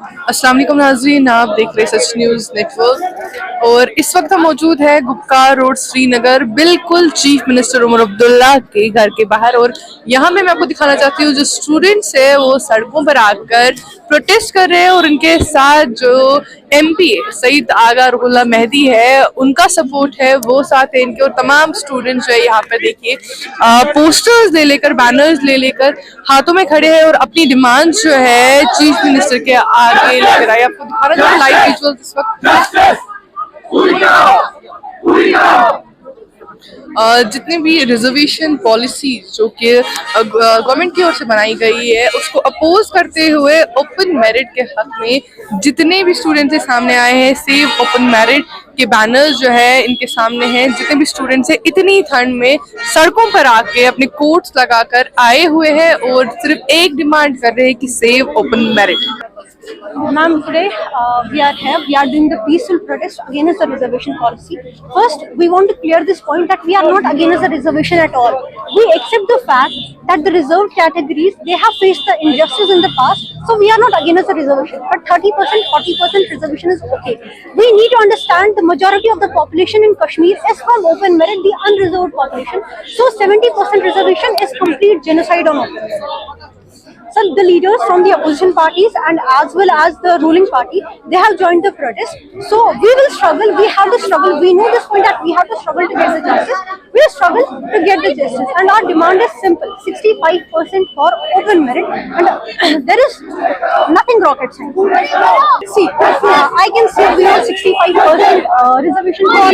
अस्सलाम वालेकुम नाज़रीन, आप देख रहे सच न्यूज़ नेटवर्क और इस वक्त हम मौजूद है गुपकार रोड श्रीनगर, बिल्कुल चीफ मिनिस्टर उमर अब्दुल्ला के घर के बाहर। और यहाँ में मैं आपको दिखाना चाहती हूँ जो स्टूडेंट्स है वो सड़कों पर आकर प्रोटेस्ट कर रहे हैं और उनके साथ जो MP सईद आगा रुहुल्लाह मेहदी है उनका सपोर्ट है, वो साथ है इनके। और तमाम स्टूडेंट्स जो है यहाँ पर देखिए पोस्टर्स ले लेकर, बैनर्स ले लेकर हाथों में खड़े हैं और अपनी डिमांड्स जो है चीफ मिनिस्टर के आगे लेकर आए। आपको दिखा रहा है लाइव विजुअल्स इस वक्त। जितने भी रिजर्वेशन पॉलिसी जो कि गवर्नमेंट की ओर से बनाई गई है उसको अपोज करते हुए ओपन मेरिट के हक में जितने भी स्टूडेंट्स सामने आए हैं, सेव ओपन मेरिट के बैनर्स जो है इनके सामने हैं। जितने भी स्टूडेंट्स हैं इतनी ठंड में सड़कों पर आके अपने कोट्स लगाकर आए हुए हैं और सिर्फ एक डिमांड कर रहे हैं कि save open merit. Ma'am, today we are doing the peaceful protest against the reservation policy. First, we want to clear this point that we are not against the reservation at all. We accept the fact that the reserved categories, they have faced the injustice in the past, so we are not against the reservation. But 30%, 40% reservation is okay. We need to understand the majority of the population in Kashmir is from open merit, the unreserved population. So 70% reservation is complete genocide on open merit. So the leaders from the opposition parties and as well as the ruling party, they have joined the protest. So we will struggle, we have to struggle. We know this point that we have to struggle to get the justice. We will struggle to get the justice and our demand is simple, 65% for open merit and there is nothing rocket science. See, I can say we want 65% reservation for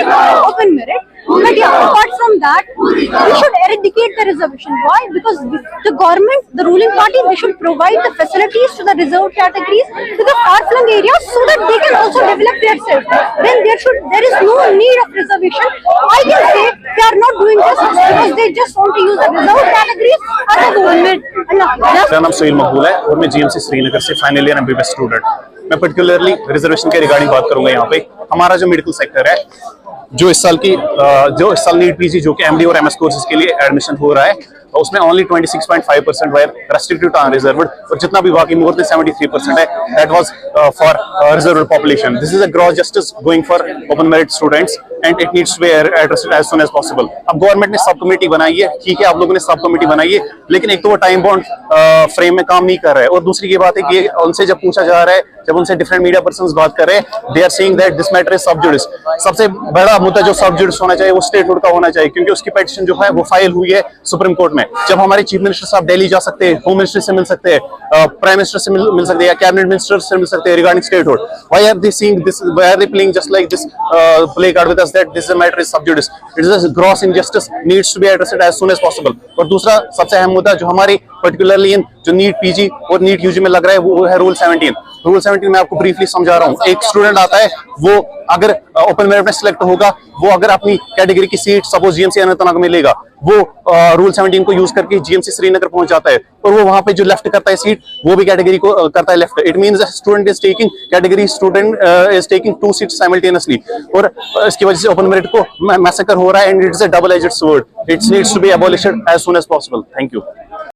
open merit. But yeah, apart from that, we should eradicate the reservation. Why? Because the government, the ruling party, they should provide the facilities to the reserved categories to the far-flung areas so that they can also develop themselves. Then there is no need of reservation. I can say they are not doing this because they just want to use the reserved categories as a government. मेरा नाम सुहेल मकबूल है और मैं GMC Srinagar से final year MBBS student. मैं particularly reservation के regarding बात करूंगा। यहाँ पे हमारा जो मेडिकल सेक्टर है, जो इस साल नीट PG जो कि MD और MS कोर्सेज के लिए एडमिशन हो रहा है, उसमें only 26.5% were restricted to unreserved और जितना भी बाकी मोर देन 73% है that was for reserved population. This is a gross justice going for open merit students and it needs to be addressed as soon as possible. अब government ने sub committee बनाई है, ठीक है, आप लोगों ने सब कमेटी बनाई है, लेकिन एक तो वो टाइम बाउंड फ्रेम में काम नहीं कर रहा है और दूसरी ये बात है कि उनसे जब पूछा जा रहा है, जब उनसे डिफरेंट मीडिया पर्संस बात कर रहे हैं, they are saying that this matter is sub judice. सबसे बड़ा मुद्दा जो सब जुडिस होना चाहिए वो स्टेटहुड का होना चाहिए, क्योंकि उसकी पिटीशन जो है वो फाइल हुई है सुप्रीम कोर्ट में। जब हमारे चीफ मिनिस्टर साहब दिल्ली जा सकते हैं, होम मिनिस्टर से मिल सकते हैं, प्राइम मिनिस्टर से मिल सकते हैं या कैबिनेट मिनिस्टर से मिल सकते हैं regarding statehood, why are they seeing this, why are they playing just like this play card with us that this matter is sub judice. It is a gross injustice, needs to be addressed as soon as possible. और दूसरा सबसे अहम मुद्दा जो हमारी particularly in जो NEET PG और NEET UG में लग रहा है वो है रूल 17। रूल 17 मैं आपको ब्रीफली समझा रहा हूँ। एक स्टूडेंट आता है, वो अगर ओपन मेरिट में सिलेक्ट होगा, वो अगर अपनी कैटेगरी की सीट सपोज GMC अनंतनाग में लेगा, वो रूल 17 को यूज करके GMC श्रीनगर पहुंच जाता है और वो वहां पे जो लेफ्ट करता है सीट, वो भी कैटेगरी को करता है left. It means student is taking category, student is taking 2 seats simultaneously और इसकी वजह से ओपन मेरिट को मैसेकर हो रहा है and it is a double edged sword. It needs to be abolished as soon as possible. Thank you.